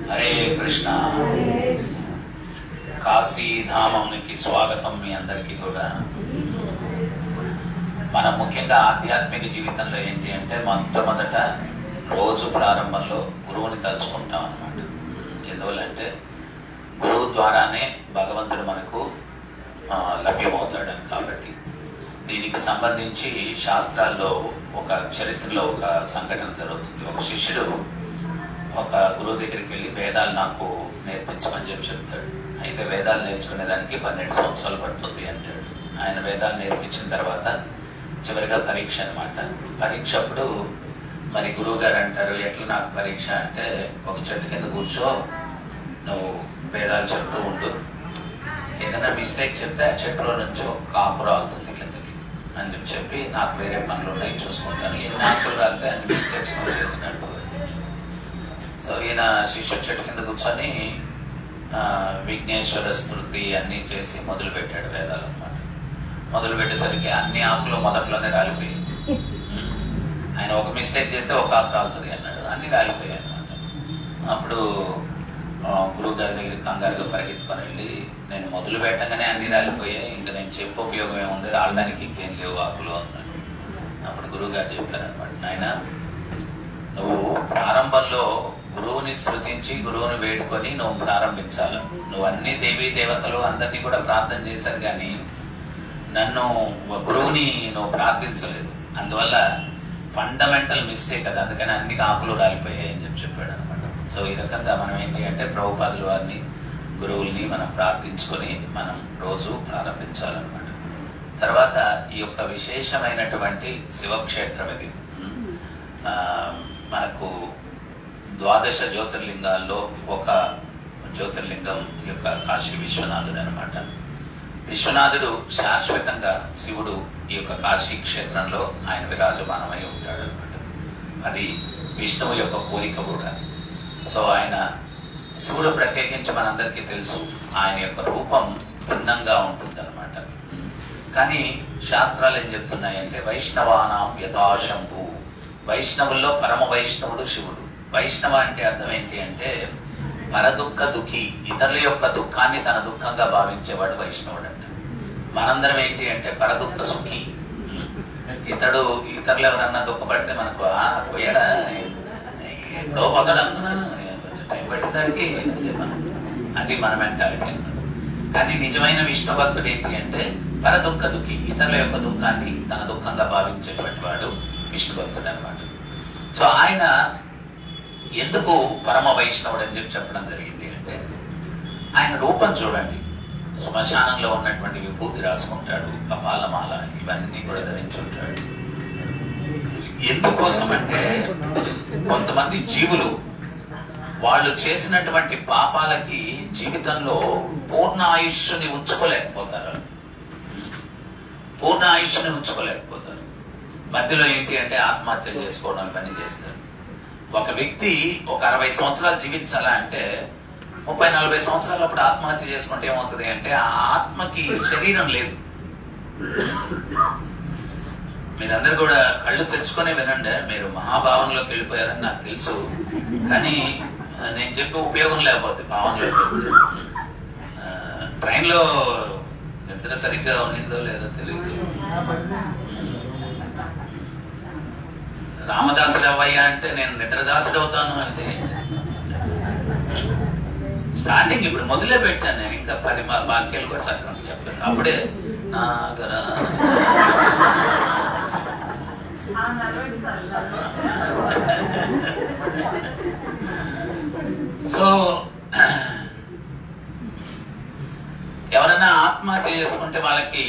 హరే కృష్ణ. కాశీధామానికి స్వాగతం. మీ అందరికీ కూడా మనం ముఖ్యంగా ఆధ్యాత్మిక జీవితంలో ఏంటి అంటే మొట్టమొదట రోజు ప్రారంభంలో గురువుని తలుచుకుంటాం అన్నమాట. ఎందువల్లంటే గురువు ద్వారానే భగవంతుడు మనకు లభ్యమవుతాడు కాబట్టి. దీనికి సంబంధించి శాస్త్రాల్లో ఒక చరిత్రలో ఒక సంఘటన జరుగుతుంది. ఒక శిష్యుడు ఒక గురువు దగ్గరికి వెళ్ళి వేదాలు నాకు నేర్పించమని చెప్తాడు. అయితే వేదాలు నేర్చుకునేదానికి 12 సంవత్సరాలు పడుతుంది అంటాడు. ఆయన వేదాలు నేర్పించిన తర్వాత చివరిగా పరీక్ష అనమాట. పరీక్ష అప్పుడు మరి గురువు గారు అంటారు, ఎట్లా నాకు పరీక్ష అంటే, ఒక చెట్టు కింద కూర్చో, నువ్వు వేదాలు చెప్తూ ఉండు, ఏదైనా మిస్టేక్ చెప్తే ఆ చెట్టులో నుంచి ఒక కాపు రాలుతుంది కిందకి అని చెప్పి, నాకు వేరే పనులు ఉన్నాయి చూసుకుంటాను, ఎన్ని ఆకులు రాలితే అన్ని మిస్టేక్స్ నువ్వు చేసినట్టు. సో ఈయన శిష్యుడు చెట్టు కింద కూర్చొని విఘ్నేశ్వర స్తుతి అన్ని చేసి మొదలు పెట్టాడు వేదాలు అనమాట. మొదలు పెట్టేసరికి అన్ని ఆకులు మొదట్లోనే రాలిపోయాయి. ఆయన ఒక మిస్టేక్ చేస్తే ఒక ఆకు రాలుతుంది అన్నాడు, అన్ని రాలిపోయాయి అనమాట. అప్పుడు గురువు గారి దగ్గరికి కంగారుగా పరిగెత్తుకొని వెళ్ళి, నేను మొదలు పెట్టగానే అన్ని రాలిపోయాయి, ఇంకా నేను చెప్పే ఉపయోగం ఏముంది, రాలడానికి ఇంకేం లేవు ఆకులు అన్నాడు. అప్పుడు గురువు గారు చెప్పారనమాట, నాయన నువ్వు ప్రారంభంలో గురువుని స్తుతించి గురువుని వేడుకొని నువ్వు ప్రారంభించాలి. నువ్వు అన్ని దేవీ దేవతలు అందరినీ కూడా ప్రార్థన చేశారు, కానీ నన్ను గురువుని నువ్వు ప్రార్థించలేదు. అందువల్ల ఫండమెంటల్ మిస్టేక్ అది, అందుకని అన్ని ఆకులు రాలిపోయాయి అని చెప్పాడు అనమాట. సో ఈ రకంగా మనం ఏంటి అంటే ప్రభుపాదుల వారిని, గురువుల్ని మనం ప్రార్థించుకొని మనం రోజు ప్రారంభించాలన్నమాట. తర్వాత ఈ యొక్క విశేషమైనటువంటి శివక్షేత్రం ఇది. మనకు 12 జ్యోతిర్లింగాల్లో ఒక జ్యోతిర్లింగం యొక్క కాశీ విశ్వనాథుడు అనమాట. విశ్వనాథుడు శాశ్వతంగా శివుడు ఈ యొక్క కాశీ క్షేత్రంలో ఆయన విరాజమానమై ఉంటాడు అనమాట. అది విష్ణువు యొక్క కోరిక కూడా. సో ఆయన శివుడు ప్రత్యేకించి మనందరికీ తెలుసు, ఆయన యొక్క రూపం భిన్నంగా ఉంటుంది అనమాట. కానీ శాస్త్రాలు ఏం చెప్తున్నాయంటే, వైష్ణవానాం యథాశంభు, వైష్ణవుల్లో పరమ వైష్ణవుడు శివుడు. వైష్ణవ అంటే అర్థం ఏంటి అంటే పరదుఃఖ దుఃఖి, ఇతరుల యొక్క దుఃఖాన్ని తన దుఃఖంగా భావించేవాడు వైష్ణవుడు అంట. మనందరం ఏంటి అంటే పరదుఃఖ సుఖి. ఇతరులు ఎవరన్నా దుఃఖపడితే మనకు పోయాడా, ఎప్పుడో పోతాడు అనుకున్నాను, కొంచెం టైం పట్టిందానికి, అది మన మెంటాలిటీ. కానీ నిజమైన విష్ణు భక్తుడు ఏంటి అంటే పరదుఃఖ దుఃఖి, ఇతరుల యొక్క దుఃఖాన్ని తన దుఃఖంగా భావించేటువంటి వాడు విష్ణు భక్తుడు అనమాట. సో ఆయన ఎందుకు పరమ వైష్ణవుడు అని చెప్పడం జరిగింది అంటే, ఆయన రూపం చూడండి, శ్మశానంలో ఉన్నటువంటి విభూతి రాసుకుంటాడు, కపాలమాల ఇవన్నీ కూడా ధరించుంటాడు. ఎందుకోసం అంటే కొంతమంది జీవులు వాళ్ళు చేసినటువంటి పాపాలకి జీవితంలో పూర్ణ ఆయుష్ని ఉంచుకోలేకపోతారు. పూర్ణ ఆయుష్ని ఉంచుకోలేకపోతారు. మధ్యలో ఏంటి అంటే ఆత్మహత్యలు చేసుకోవడం ఇవన్నీ చేస్తారు. ఒక వ్యక్తి ఒక 60 సంవత్సరాలు జీవించాలా అంటే 30-40 సంవత్సరాలు అప్పుడు ఆత్మహత్య చేసుకుంటే ఏమవుతుంది అంటే, ఆ ఆత్మకి శరీరం లేదు. మీరందరూ కూడా కళ్ళు తెరుచుకొని వినండి. మీరు మహాభావంలోకి వెళ్ళిపోయారని నాకు తెలుసు, కానీ నేను చెప్పే ఉపయోగం లేకపోతే భావనలోకి వెళ్తే. ట్రైన్లో నిద్ర సరిగ్గా ఉండిందో లేదో తెలియదు. రామదాసుడు అవ్వయ్యా అంటే నేను నిద్రదాసుడు అవుతాను అంటే ఏం చేస్తాను. స్టార్టింగ్ ఇప్పుడు మొదలే పెట్టాను నేను, ఇంకా 10 వాక్యాలు కూడా చక్కగా చెప్పలేదు. అప్పుడే నాగరా సో ఎవరన్నా ఆత్మహత్య చేసుకుంటే వాళ్ళకి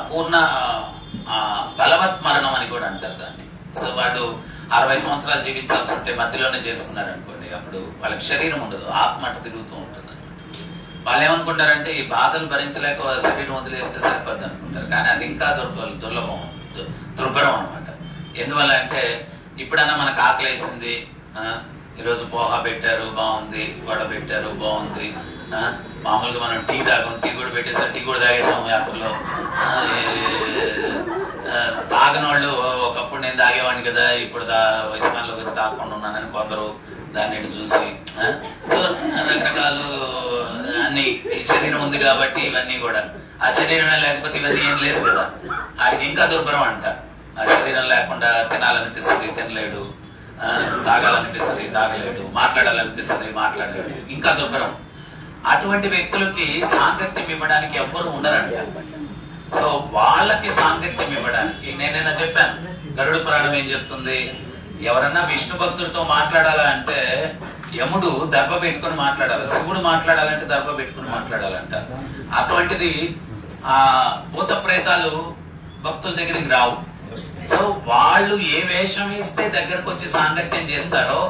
పూర్ణ బలవత్ మరణం అని కూడా అంటారు దాన్ని. సో వాళ్ళు 60 సంవత్సరాలు జీవించాల్సి ఉంటే మధ్యలోనే చేసుకున్నారనుకోండి, అప్పుడు వాళ్ళకి శరీరం ఉండదు, ఆత్మ అటు తిరుగుతూ ఉంటుంది అనమాట. వాళ్ళు ఏమనుకుంటారంటే ఈ బాధలు భరించలేక శరీరం వదిలేస్తే సరిపోద్ది అనుకుంటారు, కానీ అది ఇంకా దుర్భరం అనమాట. ఎందువల్ల అంటే ఇప్పుడన్నా మనకు ఆకలేసింది, ఈరోజు పోహా పెట్టారు బాగుంది, వడ పెట్టారు బాగుంది, మామూలుగా మనం టీ తాగం, టీ కూడా పెట్టేసారు, టీ కూడా తాగేసాం యాత్రలో, తాగనోళ్ళు ఒకప్పుడు నేను తాగేవాడిని కదా, ఇప్పుడు వయసులోకి వచ్చి తాగకుండా ఉన్నానని కొందరు దాన్ని చూసి రకరకాలు అన్ని. ఈ శరీరం ఉంది కాబట్టి ఇవన్నీ కూడా, ఆ శరీరమే లేకపోతే ఇవన్నీ ఏం లేదు కదా. ఆడికి ఇంకా దుర్భరం అంట. ఆ శరీరం లేకుండా తినాలనిపిస్తుంది, తినలేడు, తాగాలనిపిస్తుంది, తాగలేడు, మాట్లాడాలనిపిస్తుంది, మాట్లాడలేడు, ఇంకా దుర్భరం. అటువంటి వ్యక్తులకి సాంగత్యం ఇవ్వడానికి ఎవ్వరు ఉండరంట. సో వాళ్ళకి సాంగత్యం ఇవ్వడానికి నేనైనా చెప్పాను, గరుడ పురాణం ఏం చెప్తుంది, ఎవరన్నా విష్ణు భక్తుడితో మాట్లాడాలంటే యముడు దర్భ పెట్టుకుని మాట్లాడాలి, శివుడు మాట్లాడాలంటే దర్భ పెట్టుకుని మాట్లాడాలంట. అటువంటిది ఆ భూత ప్రేతాలు భక్తుల దగ్గరికి రావు. సో వాళ్ళు ఏ వేషం వేస్తే దగ్గరకు వచ్చి సాంగత్యం చేస్తారో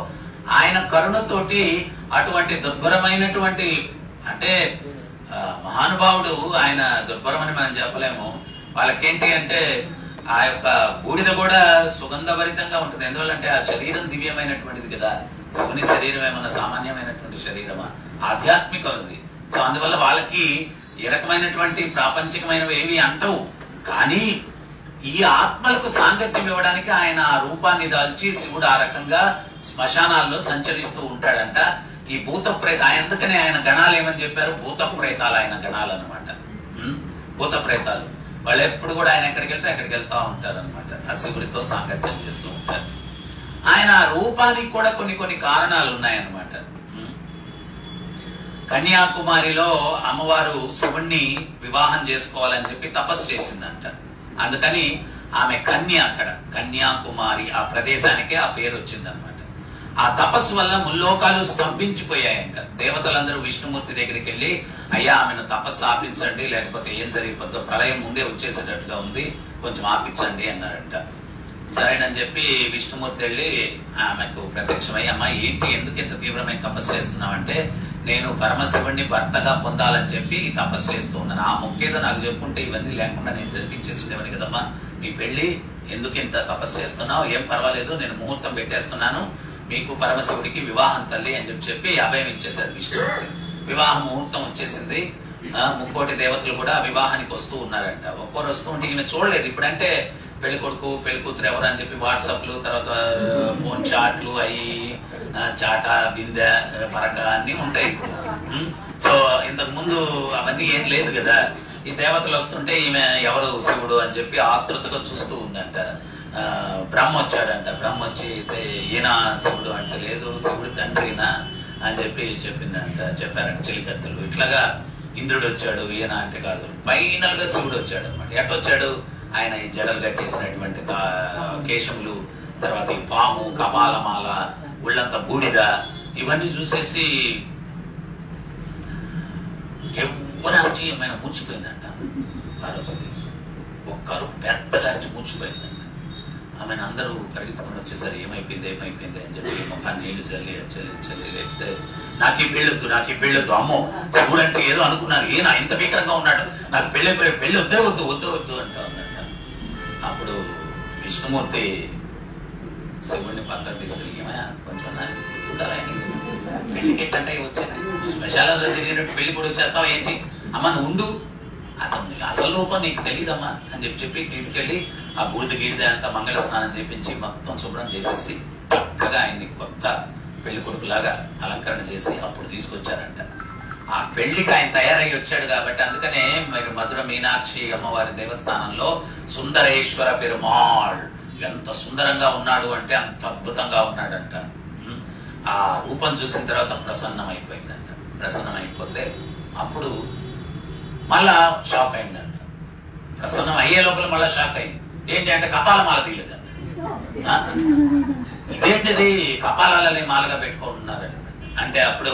ఆయన కరుణతోటి అటువంటి దుర్భరమైనటువంటి, అంటే మహానుభావుడు ఆయన దుర్భరమని మనం చెప్పలేము. వాళ్ళకేంటి అంటే ఆ యొక్క బూడిద కూడా సుగంధభరితంగా ఉంటుంది. ఎందువల్లంటే ఆ శరీరం దివ్యమైనటువంటిది కదా. శివుని శరీరం ఏమన్నా సామాన్యమైనటువంటి శరీరమా, ఆధ్యాత్మికమైనది. సో అందువల్ల వాళ్ళకి ఏ రకమైనటువంటి ప్రాపంచికమైనవి ఏవి అంటవు. కానీ ఈ ఆత్మలకు సాంగత్యం ఇవ్వడానికి ఆయన ఆ రూపాన్ని దాల్చి శివుడు ఆ రకంగా శ్మశానాల్లో సంచరిస్తూ ఉంటాడంట. ఈ భూత ప్రేత, అందుకనే ఆయన గణాలు ఏమని చెప్పారు, భూత ప్రేతాలు ఆయన గణాలు అనమాట. భూత ప్రేతాలు వాళ్ళు ఎప్పుడు కూడా ఆయన ఎక్కడికి వెళ్తే అక్కడికి వెళ్తా ఉంటారు అనమాట. ఆ శివుడితో సాంగత్యం చేస్తూ ఉంటారు. ఆయన ఆ రూపానికి కూడా కొన్ని కొన్ని కారణాలు ఉన్నాయన్నమాట. కన్యాకుమారిలో అమ్మవారు శివుణ్ణి వివాహం చేసుకోవాలని చెప్పి తపస్సు చేసిందంట. అందుకని ఆమె కన్య, అక్కడ కన్యాకుమారి ఆ ప్రదేశానికే ఆ పేరు వచ్చిందనమాట. ఆ తపస్సు వల్ల ముల్లోకాలు స్తంభించిపోయాయంట. దేవతలందరూ విష్ణుమూర్తి దగ్గరికి వెళ్ళి, అయ్యా ఆమెను తపస్సు ఆపించండి, లేకపోతే ఏం జరిగిపోద్దో, ప్రళయం ముందే వచ్చేసేటట్టుగా ఉంది, కొంచెం ఆపించండి అన్నారంట. సరేనని చెప్పి విష్ణుమూర్తి వెళ్ళి ఆమెకు ప్రత్యక్షమై, అమ్మా ఏంటి, ఎందుకు ఇంత తీవ్రమైన తపస్సు చేస్తున్నావంటే, నేను పరమశివుణ్ణి భర్తగా పొందాలని చెప్పి తపస్సు చేస్తూ ఉన్నాను. ఆ మొక్కేదో నాకు చెప్పుంటే ఇవన్నీ లేకుండా నేను జరిపించేస్తుండేవాని కదమ్మా. నీ పెళ్లి ఎందుకు ఇంత తపస్సు చేస్తున్నావు, ఏం పర్వాలేదు, నేను ముహూర్తం పెట్టేస్తున్నాను, మీకు పరమశివుడికి వివాహం తల్లి అని చెప్పి అభయం ఇచ్చేశారు విష్ణుమూర్తి. వివాహ ముహూర్తం వచ్చేసింది. ముక్కోటి దేవతలు కూడా వివాహానికి వస్తూ ఉన్నారంట. ఒక్కోరు వస్తూ ఉంటే ఈమె చూడలేదు. ఇప్పుడంటే పెళ్లి కొడుకు పెళ్లి కూతురు ఎవరు అని చెప్పి వాట్సాప్లు, తర్వాత ఫోన్ చాట్లు, అవి చాటా బిందె పరక అన్ని ఉంటాయి ఇప్పుడు. సో ఇంతకు ముందు అవన్నీ ఏం లేదు కదా. ఈ దేవతలు వస్తుంటే ఈమె ఎవరు శివుడు అని చెప్పి ఆతృతగా చూస్తూ ఉందంట. బ్రహ్మ వచ్చాడంట. బ్రహ్మ వచ్చి ఈయన శివుడు అంటే, లేదు శివుడు తండ్రినా అని చెప్పి చెప్పారంట చెలికత్తలు. ఇట్లాగా ఇంద్రుడు వచ్చాడు, ఈయన అంటే కాదు, ఫైనల్ గా శివుడు వచ్చాడు అనమాట. ఎట్టొచ్చాడు, ఆయన ఈ జడలు కట్టేసినటువంటి కేశములు, తర్వాత ఈ పాము, కపాలమాల, ఒళ్ళంత బూడిద, ఇవన్నీ చూసేసి ఎవరు అరిచి ఆయన మూర్చిపోయిందంట. పార్వతీదేవి ఒక్కరు పెద్దగా అరిచి మూర్చిపోయిందంట. ఆమెను అందరూ పరిగెత్తుకుని వచ్చేసరి ఏమైపోయింది అని చెప్పి ముఖాన్ని నీళ్లు చల్లి లేకపోతే నాకు ఈ పెళ్ళొద్దు, అమ్మో శివుడు అంటే ఏదో అనుకున్నారు, ఈయన ఇంత భీకరంగా ఉన్నాడు, నాకు పెళ్లి వద్దు అంటా ఉందంట. అప్పుడు విష్ణుమూర్తి శివుడిని పక్కన తీసుకెళ్ళి, ఏమయ్యా కొంచెం ఉండాలి, పెళ్లికి ఎట్టంటే వచ్చేది, నువ్వు శ్మశానంలో తిరిగినట్టు పెళ్లి కూడా వచ్చేస్తావా ఏంటి, అమ్మ నువ్వు ఉండు, అతను అసలు రూపం నీకు తెలియదమ్మా అని చెప్పి తీసుకెళ్లి ఆ బూడిద గీడిద అంతా మంగళ స్నానం చేపించి మొత్తం శుభ్రం చేసేసి చక్కగా ఆయన్ని కొత్త పెళ్లి కొడుకులాగా అలంకరణ చేసి అప్పుడు తీసుకొచ్చారంట. ఆ పెళ్లికి ఆయన తయారయ్యి వచ్చాడు కాబట్టి అందుకనే మీరు మధుర మీనాక్షి అమ్మవారి దేవస్థానంలో సుందరేశ్వర పెరుమాళ్ ఎంత సుందరంగా ఉన్నాడు అంటే అంత అద్భుతంగా ఉన్నాడంట. ఆ రూపం చూసిన తర్వాత ప్రసన్నం అయిపోతే అప్పుడు మళ్ళా షాక్ అయిందంట. ప్రసన్నం అయ్యే లోపల మళ్ళా షాక్ అయింది. ఏంటి అంటే కపాలమాల తీయలేదంట. ఇదేంటిది కపాలాలని మాలగా పెట్టుకుంటున్నారని అంటే అప్పుడు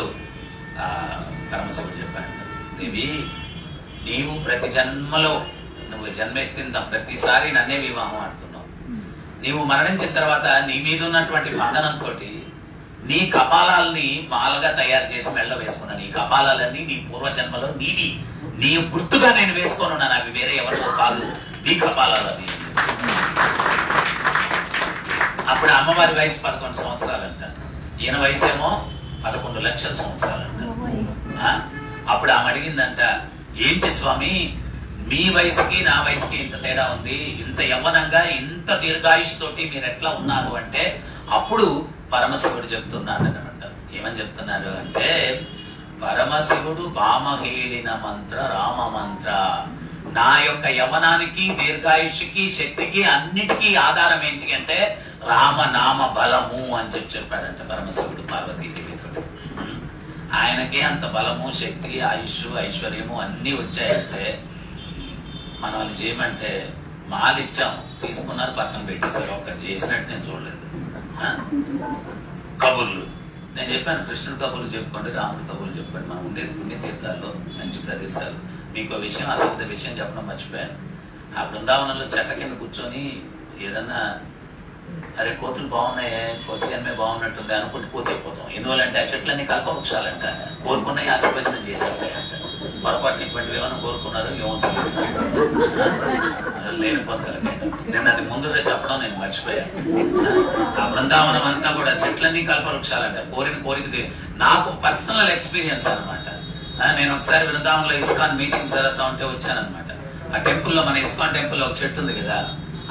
పరమశివుడు చెప్పాడంట, దేవి నీవు ప్రతి జన్మలో నువ్వు జన్మెత్తిన ప్రతిసారి నన్నే వివాహం ఆడుతున్నావు. నీవు మరణించిన తర్వాత నీ మీద ఉన్నటువంటి బంధనంతో నీ కపాలాల్ని మాలగా తయారు చేసి మెళ్ళ వేసుకున్నా. నీ కపాలాలన్నీ నీ పూర్వజన్మలో నీవి, నీ గుర్తుగా నేను వేసుకొని ఉన్నాను, అవి వేరే ఎవరితో కాదు, నీ కపాలాలని. అప్పుడు అమ్మవారి వయసు 11 సంవత్సరాలంట, ఈయన వయసేమో 11 లక్షల సంవత్సరాలంట. అప్పుడు ఆమె అడిగిందంట, ఏంటి స్వామి మీ వయసుకి నా వయసుకి ఇంత తేడా ఉంది, ఇంత యవ్వనంగా ఇంత దీర్ఘాయుష్తోటి మీరు ఎట్లా ఉన్నారు అంటే అప్పుడు పరమశివుడు చెప్తున్నాడు అనమాట. ఏమని చెప్తున్నారు అంటే, పరమశివుడు భామహేళిన మంత్ర రామ మంత్ర, నా యొక్క యవ్వనానికి దీర్ఘాయుష్కి శక్తికి అన్నిటికీ ఆధారం ఏంటి అంటే రామనామ బలము అని చెప్పాడంట పరమశివుడు పార్వతీదేవితో. ఆయనకే అంత బలము శక్తి ఆయుష్ ఐశ్వర్యము అన్ని వచ్చాయంటే మనం వాళ్ళు చేయమంటే మాలు ఇచ్చాము, తీసుకున్నారు, పక్కన పెట్టేశారు. ఒకరు చేసినట్టు నేను చూడలేదు. కబుర్లు నేను చెప్పాను, కృష్ణుడు కబుర్లు చెప్పుకోండి, రాముడు కబుర్లు చెప్పుకోండి. మనం ఉండేది పుణ్యతీర్థాల్లో మంచి ప్రదేశాలు. మీకు విషయం, అసలు విషయం చెప్పడం మర్చిపోయాను. ఆ బృందావనంలో చెట్ల కింద కూర్చొని ఏదన్నా అరే కోతులు బాగున్నాయే, కోతి జన్మే బాగున్నట్టుంది అనుకుంటూ పోతైపోతాం. ఎందువల్లంటే ఆ చెట్లన్నీ కల్పవృక్షాలంట, కోరుకున్నాయి ఆశీర్వచనం చేసేస్తాయంట. పొరపాటు ఇటువంటివి ఏమైనా కోరుకున్నారు ఏమో తెలియదు, లేని పొందలకే. నేను అది ముందుగా చెప్పడం నేను మర్చిపోయాను. ఆ బృందావనం అంతా కూడా చెట్లన్నీ కల్పవృక్షాలంట, కోరిన కోరిక. నాకు పర్సనల్ ఎక్స్పీరియన్స్ అనమాట. నేను ఒకసారి బృందావనంలో ఇస్కాన్ మీటింగ్స్ జరుగుతూ ఉంటే వచ్చానమాట. ఆ టెంపుల్లో, మన ఇస్కాన్ టెంపుల్ ఒక చెట్టు ఉంది కదా,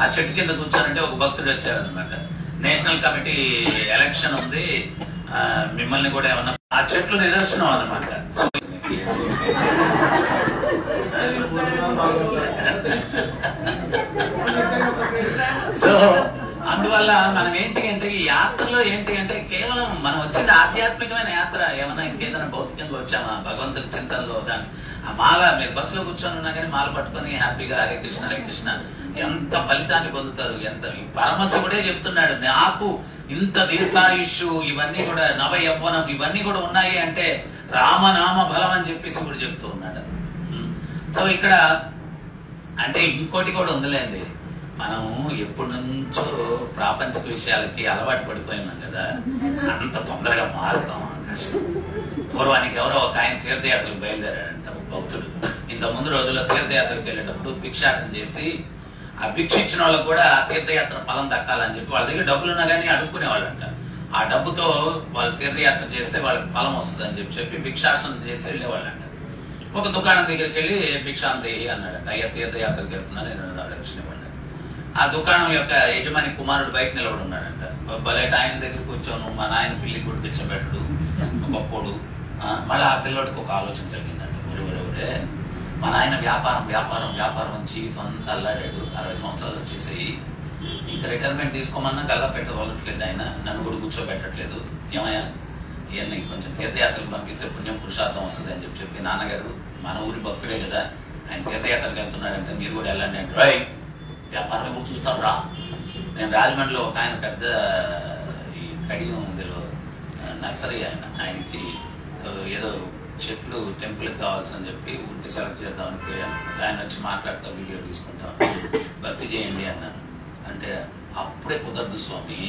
ఆ చెట్టు కింద కూర్చోనంటే ఒక భక్తుడు వచ్చారనమాట. నేషనల్ కమిటీ ఎలక్షన్ ఉంది, మిమ్మల్ని కూడా ఏమన్నా, ఆ చెట్లు నిదర్శనం అనమాట. సో అందువల్ల మనం ఏంటి అంటే ఈ యాత్రలో ఏంటి అంటే కేవలం మనం వచ్చింది ఆధ్యాత్మికమైన యాత్ర. ఏమన్నా ఇంకేదైనా భౌతికంగా వచ్చామా భగవంతుడి చింతనలో దాన్ని ఆ మాల, మీరు బస్సులో కూర్చొని ఉన్నా కానీ మాల పట్టుకొని హ్యాపీగా హరే కృష్ణ హరే కృష్ణ ఎంత ఫలితాన్ని పొందుతారు. ఎంత పరమశివుడే చెప్తున్నాడు, నాకు ఇంత దీర్ఘాయుష్ ఇవన్నీ కూడా నవ యవ్వనం ఇవన్నీ కూడా ఉన్నాయి అంటే రామనామ బలం అని చెప్పి శివుడు చెప్తూ ఉన్నాడు. సో ఇక్కడ అంటే ఇంకోటి కూడా ఉందిలేండి, మనం ఎప్పటి నుంచో ప్రాపంచిక విషయాలకి అలవాటు పడిపోయినాం కదా, అంత తొందరగా మారుతాం కష్టం. పూర్వానికి ఎవరో ఒక ఆయన తీర్థయాత్రలకు బయలుదేరాడంట, భక్తుడు. ఇంత ముందు రోజుల్లో తీర్థయాత్రకు వెళ్ళేటప్పుడు భిక్షాటన చేసి ఆ భిక్ష ఇచ్చిన వాళ్ళకు కూడా తీర్థయాత్ర ఫలం దక్కాలని చెప్పి వాళ్ళ దగ్గర డబ్బులు ఉన్నా కానీ అడుక్కునేవాళ్ళంట. ఆ డబ్బుతో వాళ్ళు తీర్థయాత్ర చేస్తే వాళ్ళకి ఫలం వస్తుంది అని చెప్పి భిక్షాటన చేసి వెళ్ళేవాళ్ళంట. ఒక దుకాణం దగ్గరికి వెళ్ళి భిక్షాంతి అన్నాడంట, అయ్యా తీర్థయాత్రకి వెళ్తున్నాను, ఏదైనా దక్షిణ ఇవ్వండి. ఆ దుకాణం యొక్క యజమాని కుమారుడు బయట నిలబడి ఉన్నాడంట. బయట ఆయన దగ్గర కూర్చోను, మా నాయన పిల్లి కూడా తెచ్చబెట్టడు గొప్పోడు. మళ్ళీ ఆ పిల్లోడికి ఒక ఆలోచన కలిగిందంట, ఒరే మా నాయన వ్యాపారం వ్యాపారం వ్యాపారం అని జీవితం అంతా అల్లాడాడు, 60 సంవత్సరాలు వచ్చేసాయి, ఇంకా రిటైర్మెంట్ తీసుకోమన్నా గల్లా పెట్టవలట్లేదు, ఆయన నన్ను కూడా కూర్చోబెట్టట్లేదు, ఏమయ్యా ఇవన్నీ కొంచెం తీర్థయాత్రలు పంపిస్తే పుణ్యం పురుషార్థం వస్తుంది అని చెప్పి నాన్నగారు మన ఊరి భక్తుడే కదా, ఆయన తీర్థయాత్రలకు వెళ్తున్నాడంటే మీరు కూడా వెళ్ళండి అంటే, రై వ్యాపారం ఎప్పుడు చూస్తాను రా. నేను రాజమండ్రిలో ఒక ఆయన పెద్ద ఈ కడియం ఇందులో నర్సరీ ఆయనకి ఏదో చెట్లు టెంపుల్కి కావాల్సిందని చెప్పి ఊరికి సెలెక్ట్ చేద్దామని పోయాను. ఆయన వచ్చి మాట్లాడుతూ వీడియో తీసుకుంటాం, భక్తి చేయండి అన్నాను. అంటే అప్పుడే కుదరదు స్వామి,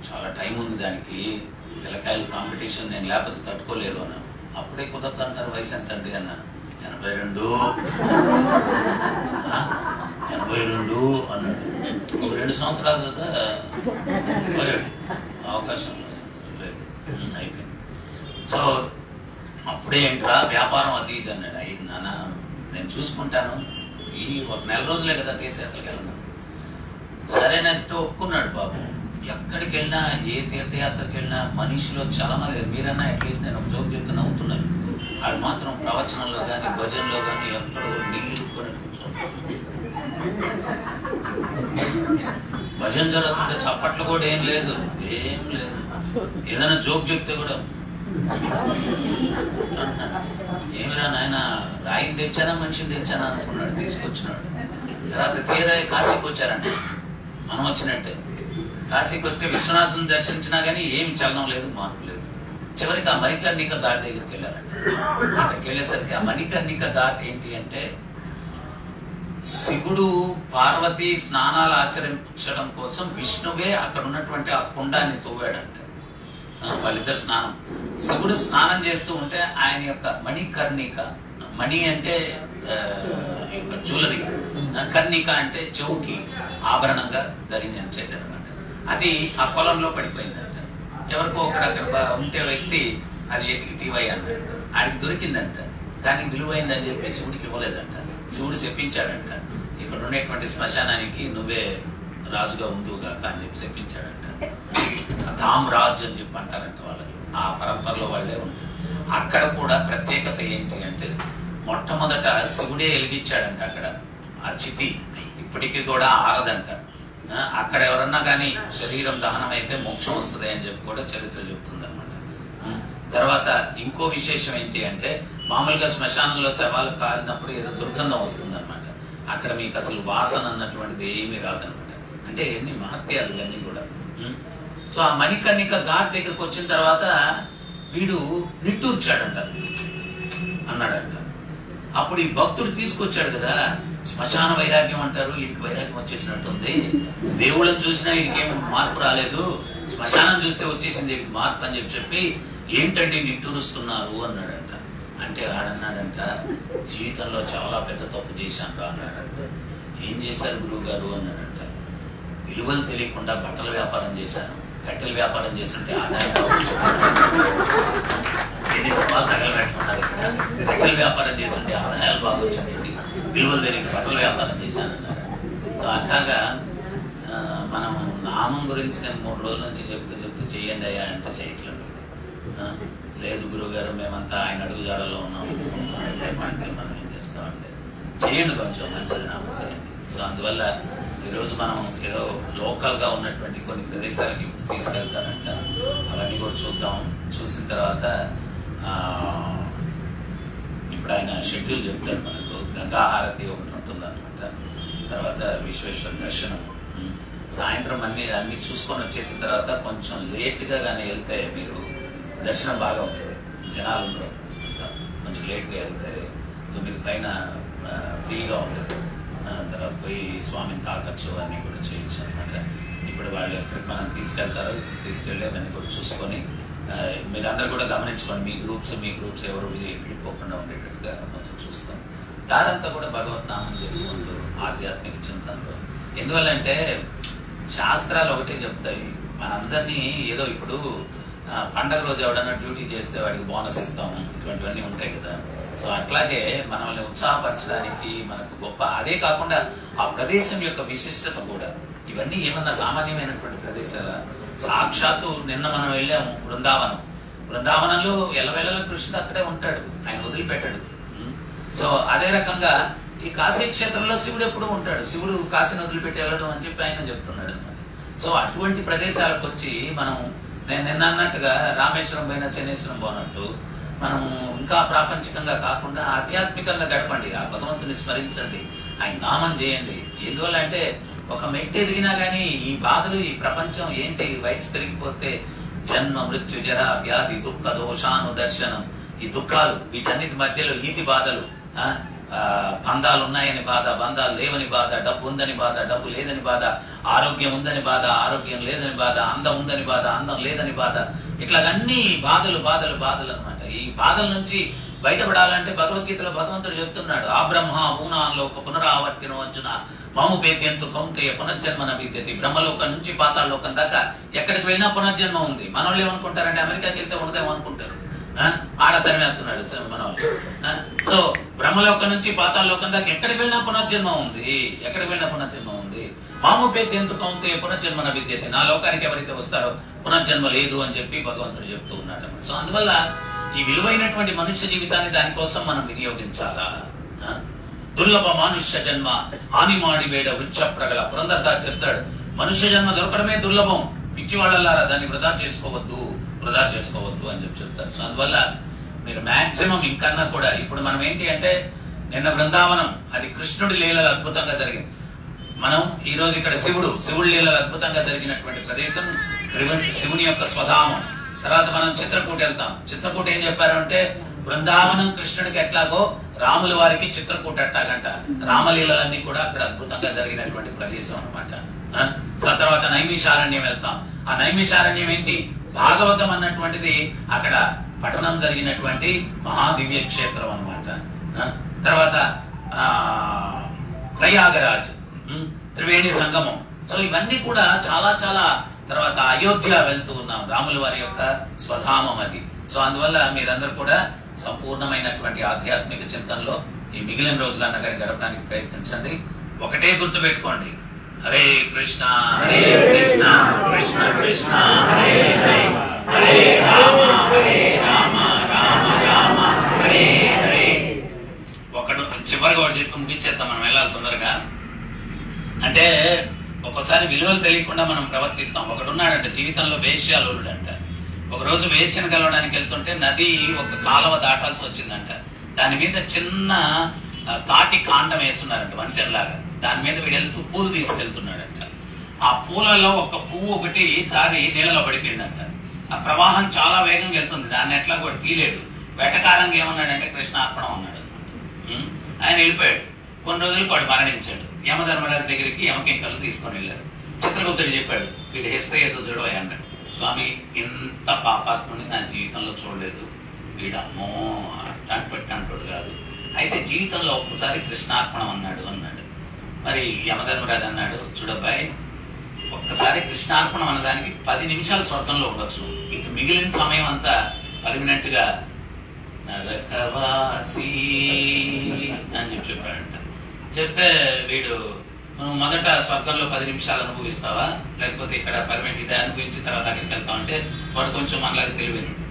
చాలా టైం ఉంది దానికి, పిల్లకాయలు కాంపిటీషన్, నేను లేకపోతే తట్టుకోలేరు అన్నాను. అప్పుడే కుదరదు అంటారు, వయసు ఎంత అండి అన్నాను. 82 అన్నాడు. ఒక 2 సంవత్సరాలు కదా పోయాడు, అవకాశం లేదు, అయిపోయింది. సో అప్పుడే ఏంట్రా వ్యాపారం అది ఇది అన్నాడు. అయ్యి నాన్న నేను చూసుకుంటాను, ఈ ఒక నెల రోజులే కదా తీర్థయాత్రలకు వెళ్ళను. సరేనంటే ఒప్పుకున్నాడు బాబు. ఎక్కడికి వెళ్ళినా ఏ తీర్థయాత్రకి వెళ్ళినా మనిషిలో చాలా మంది, మీరన్నా అట్లీస్ట్ నేను ఒక జోక్ చెప్తే నవ్వుతున్నాను, వాళ్ళు మాత్రం ప్రవచనంలో కానీ భజనలో కానీ ఎక్కడో నీళ్లు కొని కూర్చోండి. భజన జరుగుతుంటే చప్పట్లు కూడా ఏం లేదు. ఏదైనా జోక్ చెప్తే కూడా ఏమిరా నాయన రాయిని తెచ్చానా మనిషిని తెచ్చానా అనుకున్నాడు, తీసుకొచ్చినాడు. తర్వాత తీరా కాశీకి వచ్చారంట, మనం వచ్చినట్టే. కాశీకి వస్తే విశ్వనాథుని దర్శించినా కానీ ఏమి చలనం లేదు, మార్పు లేదు. చివరికి ఆ మణికర్ణిక దాటి దగ్గరికి వెళ్ళారంట. అక్కడికి వెళ్ళేసరికి ఆ మణికర్ణిక దాటి ఏంటి అంటే శివుడు పార్వతి స్నానాలు ఆచరించడం కోసం విష్ణువే అక్కడ ఉన్నటువంటి ఆ కుండాన్ని తవ్వాడంట. వాళ్ళిద్దరు స్నానం, శివుడు స్నానం చేస్తూ ఉంటే ఆయన యొక్క మణికర్ణిక, మణి అంటే జ్యువెలరీ, కర్ణిక అంటే చౌకి ఆభరణంగా ధరించేదనమాట. అది ఆ కొలంలో పడిపోయిందంట. ఎవరికో ఒకడు అక్కడ ఉంటే వ్యక్తి అది ఎతికి తీవయ్య అన్నాడు, ఆడికి దొరికిందంట. కానీ విలువైందని చెప్పి శివుడికి ఇవ్వలేదంట. శివుడు చెప్పించాడంట, ఇక్కడ ఉండేటువంటి శ్మశానానికి నువ్వే రాజుగా ఉందుగా అని చెప్పి చెప్పించాడంట. ధామ్ రాజ్ అని చెప్పి అంటారంట వాళ్ళకి, ఆ పరంపరలో వాళ్ళే ఉంటారు. అక్కడ కూడా ప్రత్యేకత ఏంటి అంటే మొట్టమొదట శివుడే వెలిగించాడంట అక్కడ ఆ చితి, ఇప్పటికీ కూడా ఆరదంట. అక్కడ ఎవరన్నా కానీ శరీరం దహనం అయితే మోక్షం వస్తుంది అని చెప్పి కూడా చరిత్ర చెబుతుంది అనమాట. తర్వాత ఇంకో విశేషం ఏంటి అంటే మామూలుగా శ్మశానంలో శవాలు కాలినప్పుడు ఏదో దుర్గంధం వస్తుంది అనమాట, అక్కడ మీకు అసలు వాసన అన్నటువంటిది ఏమీ రాదనమాట. అంటే ఎన్ని మహత్యాలు ఇవన్నీ కూడా. సో ఆ మణికర్ణిక ఘాట్ దగ్గరకు వచ్చిన తర్వాత వీడు నిట్టూర్చాడంట అన్నాడంట. అప్పుడు ఈ భక్తుడు తీసుకొచ్చాడు కదా, శ్మశాన వైరాగ్యం అంటారు, వీడికి వైరాగ్యం వచ్చేసినట్టుంది, దేవుళ్ళని చూసినా వీడికేం మార్పు రాలేదు, శ్మశానం చూస్తే వచ్చేసింది వీడికి మార్పు అని చెప్పి ఏంటండి నిట్టూరుస్తున్నారు అన్నాడంట. అంటే ఆడన్నాడంట, జీవితంలో చాలా పెద్ద తప్పు చేశాను అన్నాడంట. ఏం చేశారు గురువు గారు అన్నాడంట. విలువలు తెలియకుండా బట్టల వ్యాపారం చేశాను, కట్టెల వ్యాపారం చేస్తుంటే ఆదాయం ఎన్ని సవాలు తగలబెట్టుకున్నారు, ఇక్కడ కట్టెల వ్యాపారం చేస్తుంటే ఆదాయాలు బాగా వచ్చినాయండి, విలువలు తెలియక బట్టల వ్యాపారం చేశాను అన్నారు. సో అట్లాగా మనం నామం గురించి నేను 3 రోజుల నుంచి చెప్తూ చెయ్యండి అయ్యా అంటే చేయట్లేదు. లేదు గురువు గారు మేమంతా ఆయన అడుగు జాడలో ఉన్నాము అంటే మనం ఏం చేస్తామంటే చేయండి, కొంచెం మంచిది నామం చేయండి. సో అందువల్ల ఈరోజు మనం ఏదో లోకల్ గా ఉన్నటువంటి కొన్ని ప్రదేశాలకి ఇప్పుడు తీసుకెళ్తానంట, అవన్నీ కూడా చూద్దాం. చూసిన తర్వాత ఇప్పుడు ఆయన షెడ్యూల్ చెప్తాడు మనకు. గంగాహారతి ఒకటి ఉంటుంది అనమాట, తర్వాత విశ్వేశ్వర దర్శనం. సాయంత్రం అన్ని చూసుకొని వచ్చేసిన తర్వాత కొంచెం లేట్ గా కానీ వెళ్తే మీరు దర్శనం బాగా అవుతుంది, జనాలు ఉండరు, కొంచెం లేట్ గా వెళ్తే 9 పైన ఫ్రీగా ఉంటుంది. తర్వాత పోయి స్వామిని తాకచ్చు, అన్ని కూడా చేయొచ్చు అనమాట. ఇప్పుడు వాళ్ళు ఎక్కడికి మనం తీసుకెళ్తారో తీసుకెళ్ళి అవన్నీ కూడా చూసుకొని మీరందరూ కూడా గమనించుకోండి, మీ గ్రూప్స్ ఎవరు విడిపోకుండా ఉండేటట్టుగా మొత్తం చూస్తాం. దారంతా కూడా భగవత్ నామం చేసుకుంటూ ఆధ్యాత్మిక చింతనలో. ఎందువల్లంటే శాస్త్రాలు ఒకటే చెప్తాయి, మనందరినీ ఏదో ఇప్పుడు పండగ రోజు ఎవడన్నా డ్యూటీ చేస్తే వాడికి బోనస్ ఇస్తాము, ఇటువంటివన్నీ ఉంటాయి కదా. సో అట్లాగే మనల్ని ఉత్సాహపరచడానికి మనకు గొప్ప, అదే కాకుండా ఆ ప్రదేశం యొక్క విశిష్టత కూడా. ఇవన్నీ ఏమన్నా సామాన్యమైనటువంటి ప్రదేశాల, సాక్షాత్తు నిన్న మనం వెళ్ళాము బృందావనంలో ఎల్లవేళలా కృష్ణుడు అక్కడే ఉంటాడు, ఆయన వదిలిపెట్టాడు. సో అదే రకంగా ఈ కాశీ క్షేత్రంలో శివుడు ఎప్పుడు ఉంటాడు, శివుడు కాశీని వదిలిపెట్టి వెళ్ళడం అని చెప్పి ఆయన చెప్తున్నాడు అనమాట. సో అటువంటి ప్రదేశాలకు వచ్చి మనం, నేను నిన్న అన్నట్టుగా రామేశ్వరం పోయినా శనేశ్వరం పోనట్టు మనం ఇంకా ప్రాపంచికంగా కాకుండా ఆధ్యాత్మికంగా గడపండి, ఆ భగవంతుని స్మరించండి, ఆయన నామం చేయండి. ఎందువల్ల అంటే ఒక మెట్టు ఎదిగినా కానీ ఈ బాధలు, ఈ ప్రపంచం ఏంటి, వయసు పెరిగిపోతే జన్మ మృత్యు జర వ్యాధి దుఃఖ దోషాను దర్శనం, ఈ దుఃఖాలు, వీటన్నిటి మధ్యలో ఈతి బాధలు, బంధాలు ఉన్నాయని బాధ, బంధాలు లేవని బాధ, డబ్బు ఉందని బాధ, డబ్బు లేదని బాధ, ఆరోగ్యం ఉందని బాధ, ఆరోగ్యం లేదని బాధ, అందం ఉందని బాధ, అందం లేదని బాధ, ఇట్లా అన్ని బాధలు అనమాట. ఈ బాధల నుంచి బయటపడాలంటే భగవద్గీతలో భగవంతుడు చెప్తున్నాడు, ఆ బ్రహ్మ ఊనాలోక పునరావర్తినో అర్జున మాము పేద్యంతు కౌంతేయ పునర్జన్మన విద్యతి. బ్రహ్మలోకం నుంచి పాతాళలోకం దాకా ఎక్కడికి వెళ్ళినా పునర్జన్మ ఉంది. మనోళ్ళు ఏమనుకుంటారంటే అమెరికాకి వెళ్తే ఉండదేమో అనుకుంటారు, ఆడ తరిమేస్తున్నాడు మనోళ్ళు. సో బ్రహ్మలోకం నుంచి పాతాళలోకం దాకా ఎక్కడికి వెళ్ళినా పునర్జన్మ ఉంది. మాము పేద్యంతు కౌంతేయ పునర్జన్మన విద్యతి. నా లోకానికి ఎవరైతే వస్తారో పునర్జన్మ లేదు అని చెప్పి భగవంతుడు చెప్తూ ఉన్నాడు. సో అందువల్ల ఈ విలువైనటువంటి మనుష్య జీవితాన్ని దానికోసం మనం వినియోగించాలా. దుర్లభ మానుష్య జన్మ ఆనిమాడి వేడ వృక్ష ప్రగల. పురంధరదాస్ చెప్తాడు, మనుష్య జన్మ దొరకడమే దుర్లభం, పిచ్చి వాళ్ళలారా దాన్ని వృధా చేసుకోవద్దు అని చెప్తారు. సో అందువల్ల మీరు మాక్సిమం ఇంకన్నా కూడా, ఇప్పుడు మనం ఏంటి అంటే నిన్న బృందావనం అది కృష్ణుడి లీలలు అద్భుతంగా జరిగింది. మనం ఈ రోజు ఇక్కడ శివుడి లీలలు అద్భుతంగా జరిగినటువంటి ప్రదేశం శివుని యొక్క స్వధామం. తర్వాత మనం చిత్రకూట వెళ్తాం. చిత్రకూట ఏం చెప్పారు అంటే బృందావనం కృష్ణుడికి ఎట్లాగో రాముల వారికి చిత్రకూట అట్టాగంట. రామలీలలన్నీ కూడా అక్కడ అద్భుతంగా జరిగినటువంటి ప్రదేశం అనమాట. తర్వాత నైమిషారణ్యం వెళ్తాం. ఆ నైమిషారణ్యం ఏంటి, భాగవతం అన్నటువంటిది అక్కడ పఠనం జరిగినటువంటి మహాదివ్య క్షేత్రం అనమాట. తర్వాత ప్రయాగరాజ్, త్రివేణి సంగమం. సో ఇవన్నీ కూడా చాలా. తర్వాత అయోధ్య వెళ్తూ ఉన్నాం, రాముల వారి యొక్క స్వధామం అది. సో అందువల్ల మీరందరూ కూడా సంపూర్ణమైనటువంటి ఆధ్యాత్మిక చింతనలో ఈ మిగిలిన రోజులన్నా కానీ గడపడానికి ప్రయత్నించండి. ఒకటే గుర్తుపెట్టుకోండి, హరే కృష్ణ హరే కృష్ణ కృష్ణ కృష్ణ హరే హరే, హరే రామ రామ రామ హరే హరే. ఒకడు చివరిగా ఒకటి చెప్పి ముగించేద్దాం, మనం వెళ్ళాలి తొందరగా. అంటే ఒక్కోసారి విలువలు తెలియకుండా మనం ప్రవర్తిస్తాం. ఒకడున్నాడంట జీవితంలో వేశ్యాలోలుడంట. ఒకరోజు వేశ్యను కలవడానికి వెళ్తుంటే నది ఒక కాలువ దాటాల్సి వచ్చిందంట. దాని మీద చిన్న తాటి కాండం వేస్తున్నారంట వంతెనలాగా. దాని మీద వీడు వెళ్తూ పూలు తీసుకెళ్తున్నాడంట. ఆ పూలలో ఒక పువ్వు ఒకటి జారి నీళ్ళలో పడిపోయిందంట. ఆ ప్రవాహం చాలా వేగంగా వెళ్తుంది, దాన్ని ఎట్లా కూడా తీలేడు. వెటకారంగా ఏమన్నాడంటే కృష్ణార్పణం అన్నాడు అనమాట. ఆయన వెళ్ళిపోయాడు. కొన్ని రోజులకు వాడు మరణించాడు. యమధర్మరాజు దగ్గరికి యమకింకలు తీసుకొని వెళ్ళారు. చిత్రగుప్తుడు చెప్పాడు, వీడి హిస్టరీ ఏదో చూడవా అన్నాడు. స్వామి, ఇంత పాపాత్ముని నా జీవితంలో చూడలేదు, వీడమ్మో అట్టాంటి కాదు. అయితే జీవితంలో ఒక్కసారి కృష్ణార్పణం అన్నాడు. మరి యమధర్మరాజు అన్నాడు, చూడబ్బాయి, ఒక్కసారి కృష్ణార్పణం అన్నదానికి 10 నిమిషాలు స్వర్గంలో ఉండొచ్చు, ఇంక మిగిలిన సమయం అంతా పర్మినెంట్ గా నరకవాసి అని చెప్పాడంట. చెప్తే వీడు, నువ్వు మొదట స్వర్గంలో 10 నిమిషాలు అనుభవిస్తావా, లేకపోతే ఇక్కడ పర్మినెంట్ ఇదే అనుభవించిన తర్వాత అక్కడికి వెళ్తావు అంటే వాడు కొంచెం మనలాగా తెలివైనడు.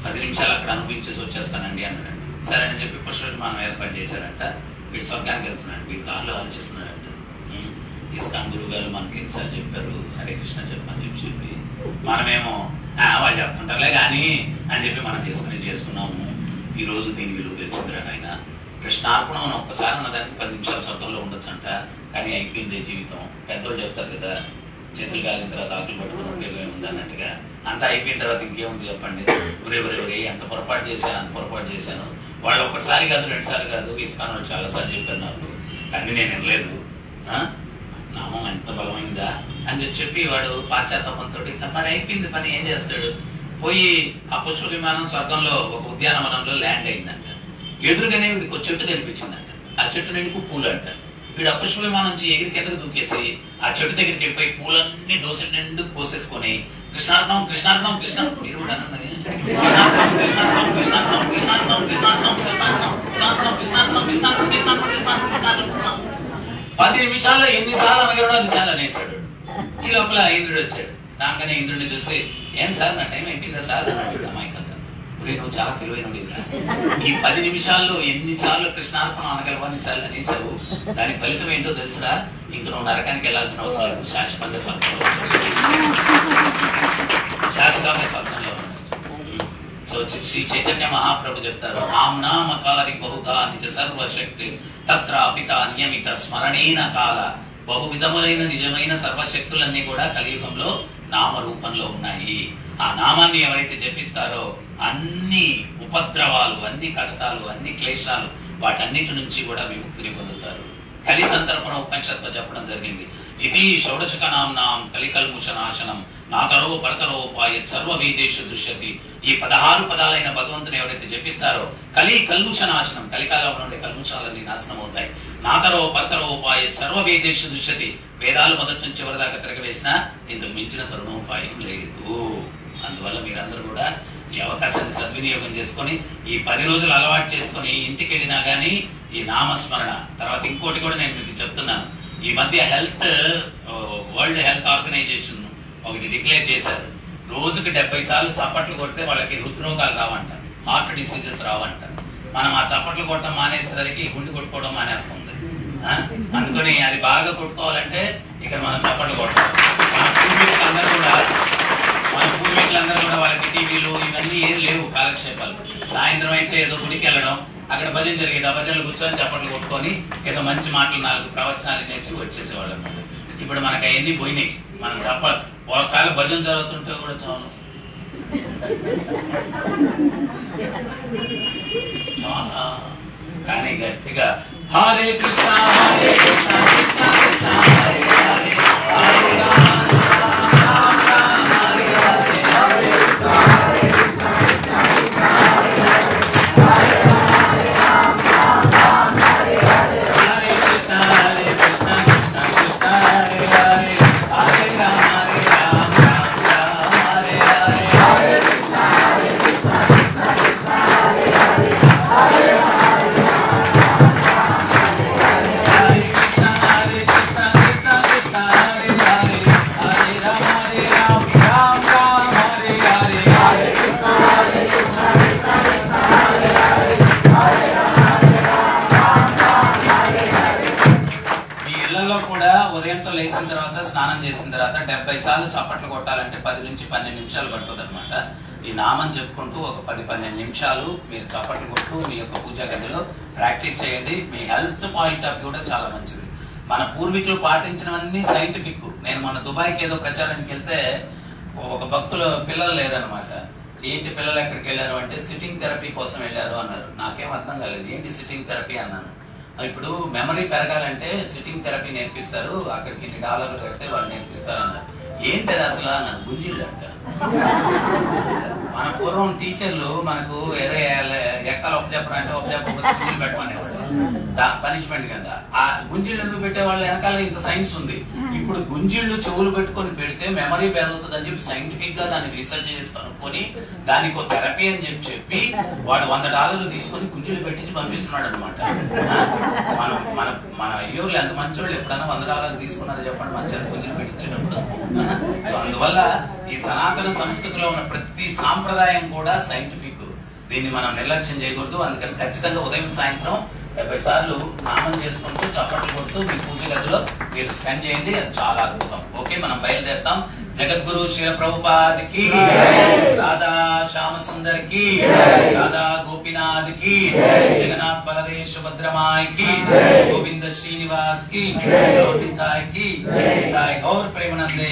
10 నిమిషాలు అక్కడ అనుభవించేసి వచ్చేస్తానండి అన్నాడు. సరే అని చెప్పి పుష్ప విమానం ఏర్పాటు చేశారంట. వీడు స్వర్గానికి వెళ్తున్నాడు. వీడి దారిలో ఆలోచిస్తున్నాడంట, ఇస్కాన్ గురువు గారు మనకి ఎన్నిసార్లు చెప్పారు హరే కృష్ణ చెప్పని చెప్పి మనమేమో వాళ్ళు చెప్తుంటారులే కానీ అని చెప్పి మనం చేసుకున్నాము. ఈ రోజు దీని విలువ తెలిసిందిరా నాయన. కృష్ణార్పణం అని ఒక్కసారి ఉన్నదానికి 10 నిమిషాలు స్వర్గంలో ఉండొచ్చు అంట. కానీ అయిపోయిందే జీవితం. పెద్దోళ్ళు చెప్తారు కదా, చేతులు కాలిన తర్వాత ఆకులు పట్టుకుని ఉపయోగం ఉంది అన్నట్టుగా. అంతా అయిపోయిన తర్వాత ఇంకేముంది చెప్పండి. ఒరే ఎంత పొరపాటు చేశాను. వాళ్ళు ఒక్కసారి కాదు 2 సార్లు కాదు, ఇస్కాన్ వాళ్ళు చాలాసార్లు చెప్పారు నాకు, కానీ నేను వినలేదు. నామం ఎంత బలమైందా అని చెప్పి వాడు పాశ్చాత్తాపంతో మరి అయిపోయింది పని, ఏం చేస్తాడు? పోయి ఆ పుష్ప విమానం స్వర్గంలో ఒక ఉద్యానవనంలో ల్యాండ్ అయిందంట. ఎదురుగానే వీడికి ఒక చెట్టు కనిపించిందంట. ఆ చెట్టు నిండుకు పూలు అంట. వీడు ఆ పుష్ప విమానం నుంచి ఎగిరి కిందకు దూకేసి ఆ చెట్టు దగ్గరికి వెళ్ళిపోయి పూలన్నీ దోసెట్ నిండు పోసేసుకొని కృష్ణార్పణం కృష్ణార్పణం కృష్ణార్పణం మీరు కూడా అన్నది కృష్ణార్పణం కృష్ణార్పణం కృష్ణార్పణం కృష్ణార్పణం కృష్ణార్పణం కృష్ణార్పణం కృష్ణార్పణం కృష్ణార్పణం కృష్ణార్పణం 10 నిమిషాల్లో ఎన్నిసార్లు అనగలడో 10 సార్లు అనేసాడు. ఈ లోపల ఇంద్రుడు వచ్చాడు. రాగానే ఇంద్రుడిని చూసి, ఏం సార్ నా టైం అయిపోయిందా సార్ అన్నాడు అమాయకంగా. నువ్వు చాలా తెలివైనడు ఇలా, ఈ 10 నిమిషాల్లో ఎన్నిసార్లు కృష్ణార్పణం అనగలవో అన్నిసార్లు అనేసావు, దాని ఫలితం ఏంటో తెలుసురా, ఇంక నువ్వు నరకానికి వెళ్లాల్సిన అవసరం లేదు, శాశ్వతంగా స్వర్గంలో సో శ్రీ చైతన్య మహాప్రభు చెప్తారు, నామకారి బహుదా నిజ సర్వశక్తి తత్రాపిత నియమిత స్మరణేన కాల. బహు విధములైన నిజమైన సర్వశక్తులన్నీ కూడా కలియుగంలో నామరూపంలో ఉన్నాయి. ఆ నామాన్ని ఎవరైతే జపిస్తారో అన్ని ఉపద్రవాలు, అన్ని కష్టాలు, అన్ని క్లేశాలు, వాటన్నిటి నుంచి కూడా విముక్తిని పొందుతారు. కలి సంతర్పణ ఉపనిషత్తులో చెప్పడం జరిగింది. ఇది షోడశక నామ్నాం కలికల్ముషనాశనం నాకరో పరతరోపాయ సర్వ వేదేషు దృశ్యతి. ఈ 16 పదాలైన భగవంతుని ఎవరైతే జపిస్తారో కలి కల్ముషనాశనం, కలికాలంలో ఉండే కల్ముషాలన్నీ నాశనం అవుతాయి. నాకరో పరతరోపాయ సర్వ వేదేషు దృశ్యతి. వేదాలు మొదటి నుంచి చివరి దాకా తిరగవేసినా ఇందుకు మించిన తరుణోపాయం లేదు. అందువల్ల మీరందరూ కూడా ఈ అవకాశాన్ని సద్వినియోగం చేసుకొని ఈ 10 రోజులు అలవాటు చేసుకొని ఇంటికి వెళ్ళినా గానీ ఈ నామస్మరణ తర్వాత ఇంకోటి కూడా నేను మీకు చెప్తున్నాను. ఈ మధ్య వరల్డ్ హెల్త్ ఆర్గనైజేషన్ ఒకటి డిక్లేర్ చేశారు, రోజుకి 70 సార్లు చప్పట్లు కొడితే వాళ్ళకి హృద్రోగాలు రావంట, హార్ట్ డిసీజెస్ రావంట. మనం ఆ చప్పట్లు కొట్టడం మానేసరికి గుండె కొట్టుకోవడం మానేస్తుంది. అందుకని అది బాగా కొట్టుకోవాలంటే ఇక్కడ మనం చప్పట్లు కొట్టాలి. మన పూర్వీకులందరూ కూడా వాళ్ళకి టీవీలు ఇవన్నీ ఏం లేవు, కాలక్షేపాలు. సాయంత్రం అయితే ఏదో గుడికి వెళ్ళడం, అక్కడ భజన జరిగేది, ఆ భజనలు కూర్చొని చప్పట్లు కొట్టుకొని ఏదో మంచి మాటలు 4 ప్రవచనాలు నేసి వచ్చేసేవాళ్ళు అన్నమాట. ఇప్పుడు మనకు అవన్నీ పోయినాయి. మనం ఒకవేళ భజన జరుగుతుంటే కూడా చాలు చాలా, కానీ గట్టిగా హరే కృష్ణ హరే కృష్ణ కృష్ణ కృష్ణ హరే హరే హరే రామ ఉదయంతో లేచిన తర్వాత స్నానం చేసిన తర్వాత 70 సార్లు చప్పట్లు కొట్టాలంటే 10 నుంచి 12 నిమిషాలు పడుతుంది అనమాట. ఈ నామం చెప్పుకుంటూ ఒక 10-12 నిమిషాలు మీరు చప్పట్లు కొట్టు మీ యొక్క పూజా గదిలో ప్రాక్టీస్ చేయండి. మీ హెల్త్ పాయింట్ ఆఫ్ వ్యూ కూడా చాలా మంచిది. మన పూర్వీకులు పాటించినవన్నీ సైంటిఫిక్. నేను మొన్న దుబాయ్కి ఏదో ప్రచారానికి వెళ్తే ఒక భక్తులు పిల్లలు లేరనమాట. ఏంటి పిల్లలు ఎక్కడికి వెళ్ళారు అంటే సిట్టింగ్ థెరపీ కోసం వెళ్ళారు అన్నారు. నాకేం అర్థం కాలేదు. ఏంటి సిట్టింగ్ థెరపీ అన్నాను. ఇప్పుడు మెమరీ పెరగాలంటే సిట్టింగ్ థెరపీ నేర్పిస్తారు, అక్కడికి $1 కడితే వాళ్ళు నేర్పిస్తారు అన్నారు. ఏంటి అది అసలు అన్నారు. గుంజిళ్ళు అంట. మన పూర్వం టీచర్లు మనకు ఎక్కలు ఒప్పచెప్పరా అంటే ఒప్పచెప్పకపోతే గుంజిలు పెట్టమనేవాళ్ళు. పనిష్మెంట్ కదా. ఆ గుంజిళ్ళు ఎందుకు పెట్టేవాళ్ళు వెనకాల ఇంత సైన్స్ ఉంది. ఇప్పుడు గుంజిళ్ళు చెవులు పెట్టుకొని పెడితే మెమరీ పెరుగుతుంది అని చెప్పి సైంటిఫిక్ గా దాన్ని రీసెర్చ్ చేసి కనుక్కొని దానికి ఒక థెరపీ అని చెప్పి వాడు $100 తీసుకొని గుంజిళ్ళు పెట్టించి పంపిస్తున్నాడు అనమాట. మన అయ్యూర్లు ఎంత మంచి వాళ్ళు ఎప్పుడైనా $100 తీసుకున్నారో చెప్పండి మన చేత గుంజిళ్ళు పెట్టించేటప్పుడు. సో అందువల్ల ఈ సనాతన సంస్కృతిలో ఉన్న ప్రతి సాంప్రదాయం కూడా సైంటిఫిక్. దీన్ని మనం నిర్లక్ష్యం చేయకూడదు. అందుకని ఖచ్చితంగా ఉదయం సాయంత్రం 70 సార్లు నామం చేసుకుంటూ చప్పట్లు కొడుతూ మీ పూజ గదిలో మీరు స్పెండ్ చేయండి. అది చాలా అద్భుతం. ఓకే, మనం బయలుదేరుతాం. జగద్గురు శ్రీల ప్రభుపాద్ కి, రాధా శ్యామ సుందర్ కి, రాధా గోపీనాథ్ కి, జగన్నాథ్ బలదేవ్ సుభద్రమాయ్ కి, గోవింద శ్రీనివాస్ కి, గౌర్ నితాయ్ కి, నితాయ్ గౌర్ ప్రేమానందే.